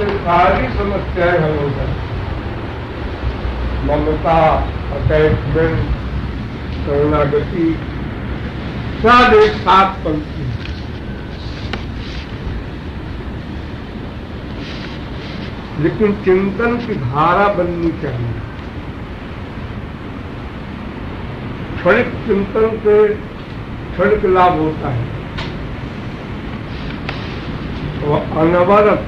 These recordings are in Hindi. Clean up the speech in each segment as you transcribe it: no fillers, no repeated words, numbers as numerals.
से सारी समस्याएं हल हो जाए। ममता, अटैचमेंट, शरणागति सब एक साथ पलती है। लेकिन चिंतन की धारा बननी चाहिए। क्षणिक चिंतन से क्षणिक लाभ होता है और अनवरत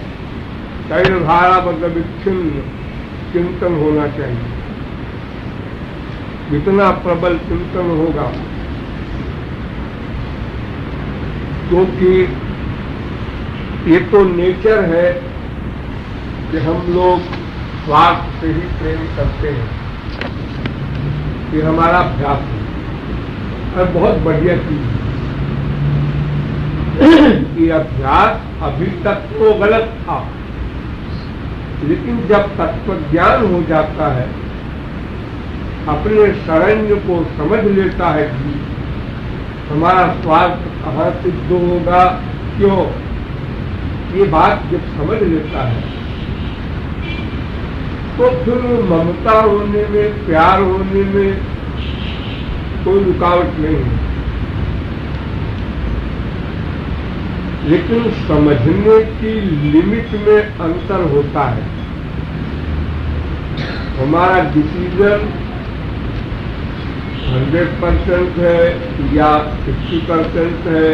तैलधारा मतलब विच्छिन्न चिंतन होना चाहिए। जितना प्रबल चिंतन होगा, क्योंकि ये तो नेचर है कि हम लोग स्वार्थ से ही प्रेम करते हैं, ये हमारा अभ्यास है और बहुत बढ़िया चीज है। ये अभ्यास अभी तक तो गलत था, लेकिन जब तत्व ज्ञान हो जाता है, अपने शरण्य को समझ लेता है कि हमारा स्वार्थ कहाँ सिद्ध होगा, क्यों, ये बात जब समझ लेता है तो फिर ममता होने में, प्यार होने में कोई रुकावट नहीं है। लेकिन समझने की लिमिट में अंतर होता है। हमारा डिसीजन 100% है या 50% है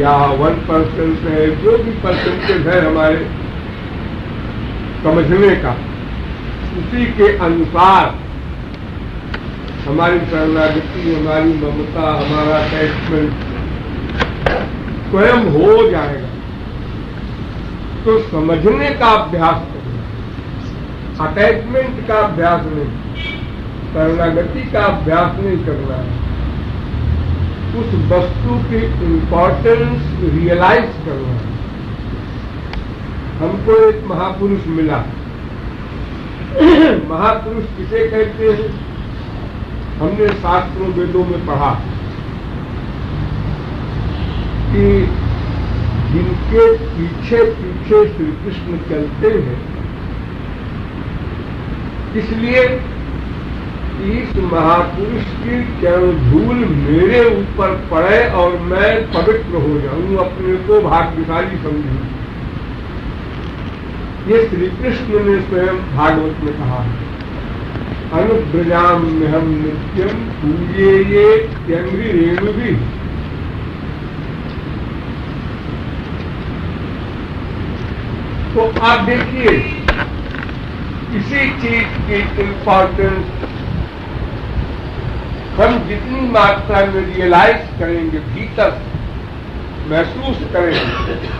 या 1% है, जो भी परसेंटेज है हमारे समझने का, उसी के अनुसार हमारी शरणागति, हमारी ममता, हमारा अटैचमेंट स्वयं हो जाएगा। तो समझने का अभ्यास करना, अटैचमेंट का अभ्यास नहीं, शरणागति का अभ्यास नहीं करना है। उस वस्तु की इम्पोर्टेंस रियलाइज करना है। हमको एक महापुरुष मिला। महापुरुष किसे कहते हैं? हमने शास्त्रों वेदों में पढ़ा कि जिनके पीछे पीछे श्री कृष्ण चलते हैं, इसलिए इस महापुरुष की चरण धूल मेरे ऊपर पड़े और मैं पवित्र हो जाऊं, अपने को भाग्यशाली समझूं। ये श्री कृष्ण ने स्वयं भागवत में कहा है, अनुव्रजाम में हम नित्यम पूजे ये त्यंग्री रेणु भी। तो आप देखिए, इसी चीज की इम्पोर्टेंस हम जितनी मात्रा में रियलाइज करेंगे, भीतर महसूस करेंगे,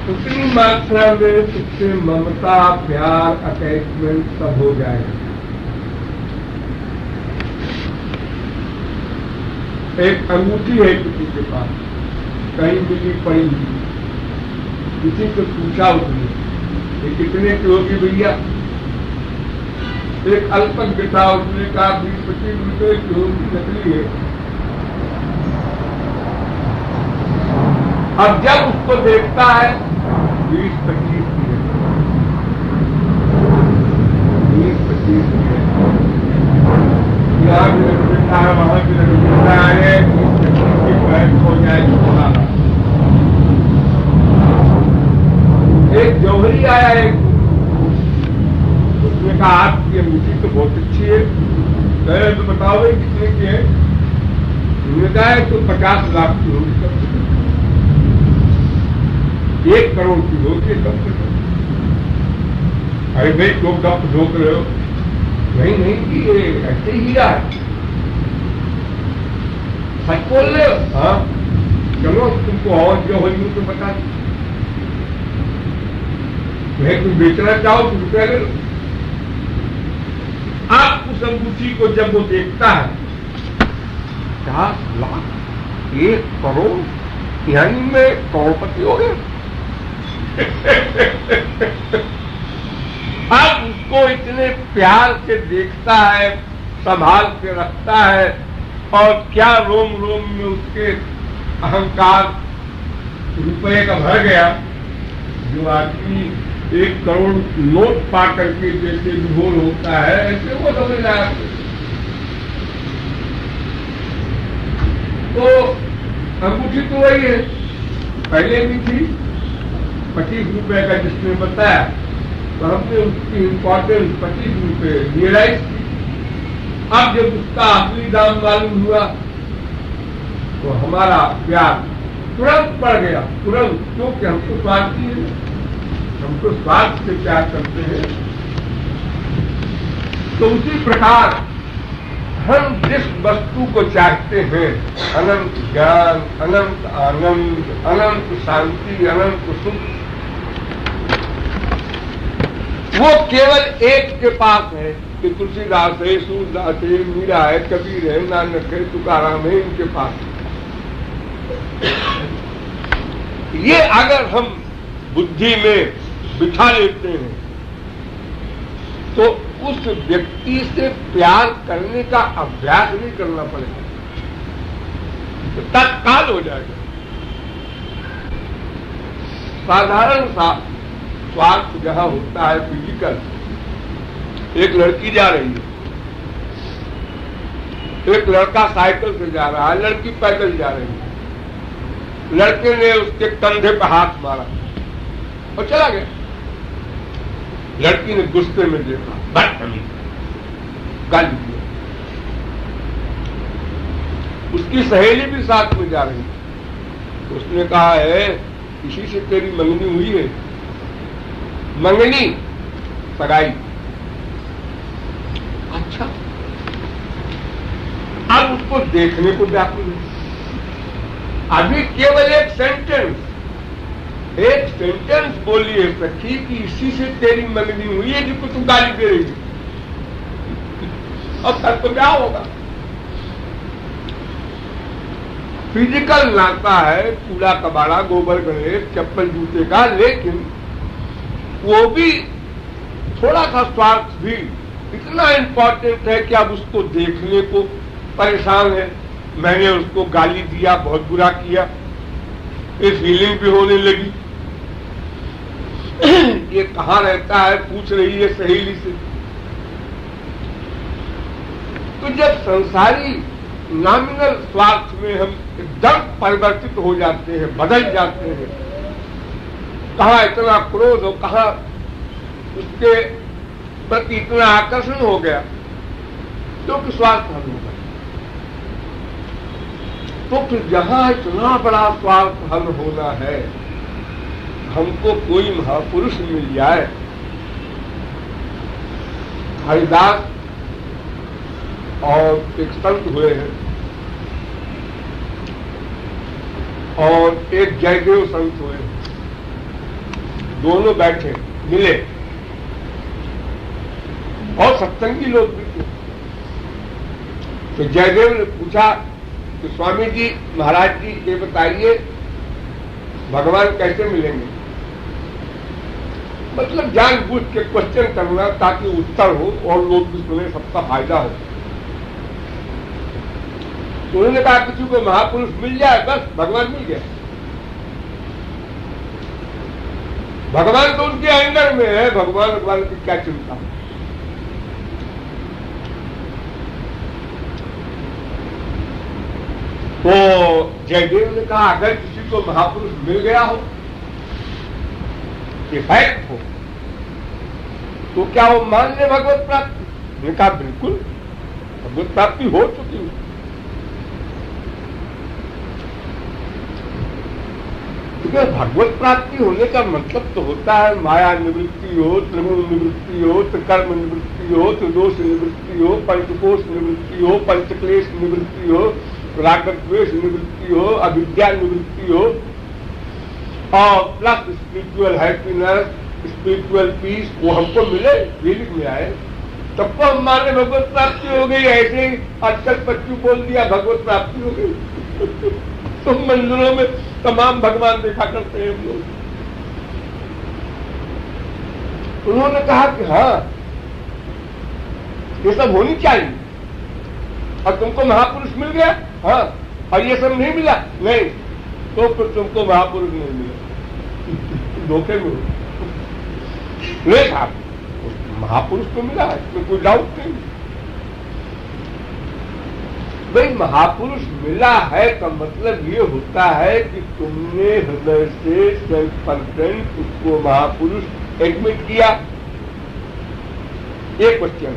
उतनी मात्रा में उससे ममता, प्यार, अटैचमेंट सब हो जाएगा। एक अंगूठी है किसी के पास, कहीं मिली पड़ी, किसी से पूछा उसने ये कितने की होगी भैया? एक अल्पक बिठा, उसने कहा 20-25 रुपए की होगी, नकली है। अब जब उसको देखता है 20-25 की है, 20-25 की है, यहाँ भी रख बिठा है, वहां भी रख बिठा है, 20-25 की पैक हो जाएगी। बोला एक जौहरी आया, एक उसने कहा आपकी अंगूठी तो बहुत अच्छी है, कहे तो बताओ भाई कितने की है? उन्होंने कहा है तो 50 लाख की होगी, 1 करोड़ की होती है, कम से कम। अरे भाई क्यों गप ढोक रहे हो? नहीं नहीं, ये ऐसे ही हीरा है, सच बोल रहे हो? हाँ चलो तुमको और जो हो तो बता दो, मैं तुम बेचना चाहो तो रुपया ले लो। आप उस अंगूठी को जब वो देखता है, 50 लाख, 1 करोड़, यानी मैं करोड़पति हो गया। अब उसको इतने प्यार से देखता है, संभाल के रखता है, और क्या रोम रोम में उसके अहंकार रुपये का भर गया, जो आदमी 1 करोड़ नोट पा करके जैसे विभोर होता है, ऐसे वो समझ रहा। तो अंगूठी तो वही है, पहले भी थी 25 रुपए का जिसने बताया, तो हमने उसकी इम्पोर्टेंस 25 रुपए रियलाइज की। अब जब उसका असली दाम मालूम हुआ तो हमारा प्यार तुरंत पड़ गया, तुरंत, क्योंकि हमको स्वार्थी है, हमको स्वार्थ से प्यार करते हैं। तो उसी प्रकार हम जिस वस्तु को चाहते हैं, अनंत ज्ञान, अनंत आनंद, अनंत शांति, अनंत सुख, वो केवल एक के पास है कि तुलसीदास है, सूरदास है, मीरा है, कबीर है, नानक है, तुकाराम है, इनके पास। ये अगर हम बुद्धि में बिठा लेते हैं तो उस व्यक्ति से प्यार करने का अभ्यास नहीं करना पड़ेगा, तो तत्काल हो जाएगा। साधारण सा स्वार्थ जहां होता है फिजिकल, एक लड़की जा रही है, एक लड़का साइकिल से जा रहा है, लड़की पैदल जा रही है, लड़के ने उसके कंधे पर हाथ मारा और चला गया। लड़की ने गुस्से में देखा, बदतमीज, गाली दिया। उसकी सहेली भी साथ में जा रही है, तो उसने कहा है किसी से तेरी मंगनी हुई है? मंगनी, सगाई। अच्छा, अब उसको देखने को व्याकुल है। अभी केवल एक सेंटेंस बोली है सखी कि इसी से तेरी मंगनी हुई है जिसको तू गाली दे रही है, और कल तो क्या होगा? फिजिकल नाता है, कूड़ा कबाड़ा, गोबर गणेश, चप्पल जूते का, लेकिन वो भी थोड़ा सा स्वार्थ भी इतना इंपॉर्टेंट है कि अब उसको देखने को परेशान है। मैंने उसको गाली दिया, बहुत बुरा किया, ये फीलिंग भी होने लगी। ये कहाँ रहता है, पूछ रही है सहेली से। तो जब संसारी नॉमिनल स्वार्थ में हम एकदम परिवर्तित हो जाते हैं, बदल जाते हैं, कहाँ इतना क्रोध हो, कहाँ उसके प्रति इतना आकर्षण हो गया, क्योंकि स्वार्थ हल होगा। तो फिर जहां इतना बड़ा स्वार्थ हल होना है, हमको कोई महापुरुष मिल जाए। हरिदास और एक संत हुए हैं, और एक जयदेव संत हुए, दोनों बैठे मिले, और सत्संगी लोग भी थे। तो जयदेव ने पूछा कि स्वामी जी, महाराज जी, ये बताइए भगवान कैसे मिलेंगे? मतलब जानबूझ के क्वेश्चन करना ताकि उत्तर हो और लोग भी सुने, सबका फायदा हो। तो उन्होंने कहा किसी को महापुरुष मिल जाए बस भगवान मिल गया। भगवान तो उनके अंदर में है, भगवान की क्या चिंता। तो जयदेव ने कहा अगर किसी को महापुरुष मिल गया हो, ये फैक्ट हो, तो क्या वो मान ले भगवत प्राप्ति? ने कहा बिल्कुल, भगवत प्राप्ति हो चुकी है। क्योंकि भगवत प्राप्ति होने का मतलब तो होता है माया निवृत्ति हो, त्रिगुण निवृत्ति हो, त्रिकर्म निवृत्ति हो, त्रिदोष निवृत्ति हो, पंचकोश निवृत्ति हो, पंचक्लेश निवृत्ति हो, राग द्वेष निवृत्ति हो, अविद्या निवृत्ति हो, और plus spiritual happiness, spiritual peace, वो हमको मिले, फीलिंग में आए, तब तो हम माने भगवत प्राप्ति हो गई। ऐसे ही आजकल बच्चों बोल दिया भगवत प्राप्ति हो गई। तो मंदिरों में तमाम भगवान देखा करते हैं हम लोग। उन्होंने कहा कि हाँ, ये सब होनी चाहिए। और तुमको महापुरुष मिल गया? हाँ। और ये सब नहीं मिला? नहीं। तो फिर तुमको महापुरुष नहीं मिला, धोखे में हो। नहीं साहब, महापुरुष तो मिला है, इसमें कोई डाउट नहीं। भाई महापुरुष मिला है का मतलब ये होता है कि तुमने हृदय से 100% उसको महापुरुष एडमिट किया। एक क्वेश्चन,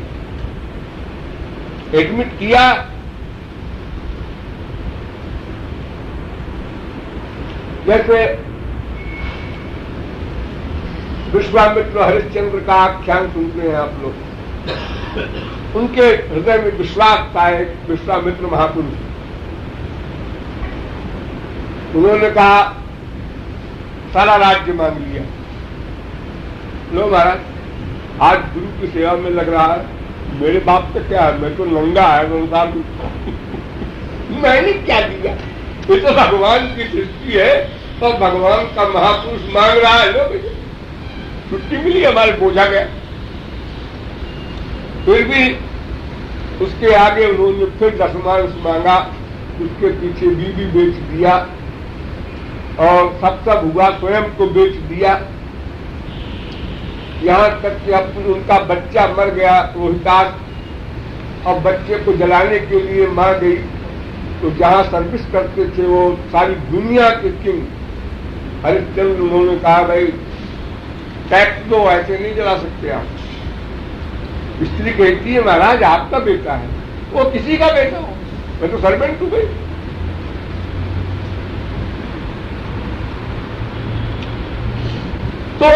एडमिट किया जैसे विश्वामित्र हरिश्चंद्र का आख्यान सुनते हैं आप लोग, उनके हृदय में विश्वास था एक विश्वामित्र महापुरुष। उन्होंने कहा सारा राज्य मांग लिया। लो महाराज, आज गुरु की सेवा में लग रहा है, मेरे बाप का क्या है, मैं तो नंगा है संसार मैंने क्या दिया, ये तो भगवान की सृष्टि है, तो भगवान का महापुरुष मांग रहा है। लो छुट्टी मिली, हमारे बोझा गया। फिर भी उसके आगे उन्होंने फिर दशमांश मांगा, उसके पीछे बीवी बेच दिया और सब हुआ, स्वयं को बेच दिया। यहां तक कि अब उनका बच्चा मर गया रोहिदास, और बच्चे को जलाने के लिए मां गई, तो जहां सर्विस करते थे वो सारी दुनिया के किंग हरिश्चंद्र, उन्होंने कहा भाई टैक्स दो, ऐसे नहीं जला सकते आप। स्त्री कहती है महाराज आपका बेटा है, वो किसी का बेटा हो, मैं तो सर्वेंट हूं भाई। तो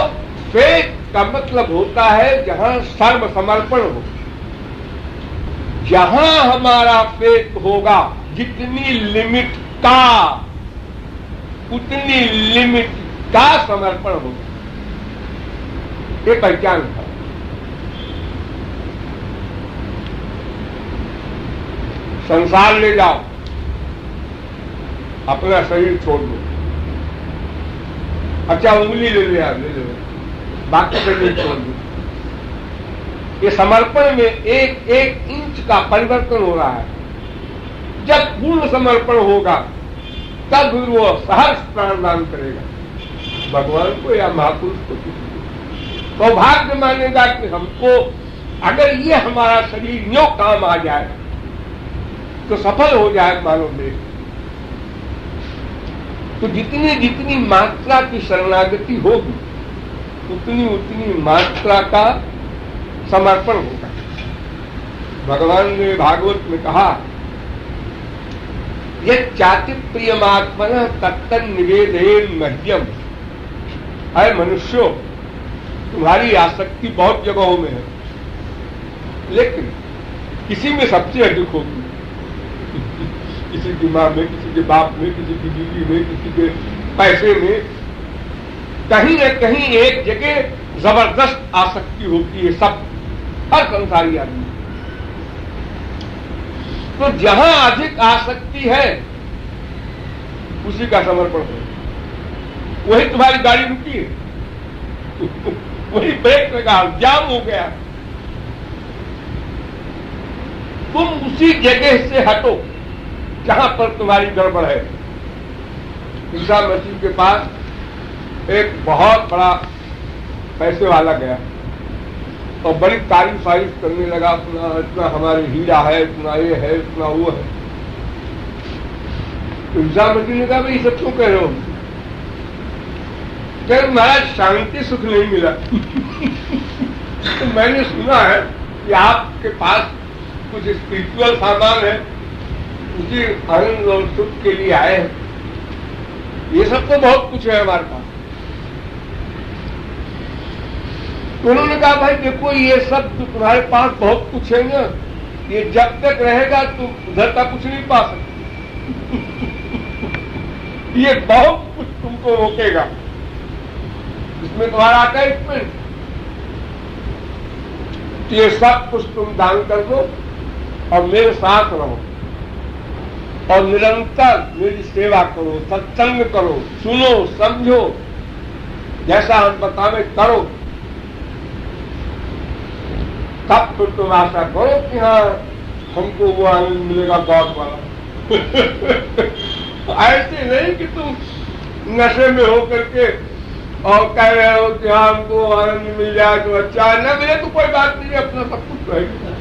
फेथ का मतलब होता है जहां सर्व समर्पण हो। जहां हमारा फेथ होगा, जितनी लिमिट का उतनी लिमिट का समर्पण होगा, ये पहचान है। संसार ले जाओ, अपना शरीर छोड़ दो। अच्छा उंगली ले ले बाकी शरीर छोड़ दो। ये समर्पण में एक एक इंच का परिवर्तन हो रहा है। जब पूर्ण समर्पण होगा तब वो सहर्ष प्राणदान करेगा, भगवान को या महापुरुष को। सौभाग्य मानेगा कि हमको अगर ये हमारा शरीर न्यो काम आ जाए तो सफल हो जाए मानव देह। तो जितनी जितनी मात्रा की शरणागति होगी उतनी उतनी मात्रा का समर्पण होगा। भगवान ने भागवत में कहा, यह चाति प्रियमात्मन तत्तन निवेदयेन मह्यम। अरे मनुष्यों, तुम्हारी आसक्ति बहुत जगहों में है, लेकिन किसी में सबसे अधिक होगी। किसी की मां में, किसी के बाप में, किसी की बीवी में, किसी के पैसे में, कहीं न कहीं एक जगह जबरदस्त आसक्ति होती है सब, हर संसारी आदमी। तो जहां अधिक आसक्ति है उसी का समर्पण हो। वही तुम्हारी गाड़ी रुकी है, वही ब्रेक लगा, जाम हो गया, तुम उसी जगह से हटो जहां पर तुम्हारी गड़बड़ है। ईसा मसीह के पास एक बहुत बड़ा पैसे वाला गया और बड़ी तारीफ करने लगा, इतना हमारे हीरा है, इतना ये है, इतना वो है। तो ईसा मसीह ने कहा, भाई सब क्यों कह रहे हो? कह महाराज शांति सुख नहीं मिला। तो मैंने सुना है कि आपके पास कुछ स्पिरिचुअल सामान है, उसी आनंद और सुख के लिए आए हैं। ये सब तो बहुत कुछ है हमारे पास। तो उन्होंने कहा, भाई देखो ये सब तो तुम्हारे पास बहुत कुछ है ना, ये जब तक रहेगा तुम उधर का कुछ नहीं पा सकते। ये बहुत कुछ तुमको रोकेगा, इसमें तुम्हारा अटैचमेंट। ये सब कुछ तुम दान कर दो और मेरे साथ रहो और निरंतर मेरी सेवा करो, सत्संग करो, सुनो, समझो, जैसा हम बतावे करो। तब फिर तुम आशा करो कि हाँ हमको वो आनंद मिलेगा गॉड वाला। ऐसे नहीं कि तुम नशे में हो करके और कह रहे हो कि हाँ हमको आनंद मिल जाए तो अच्छा है, न मिले तो कोई बात नहीं, अपना सब कुछ रहेगा।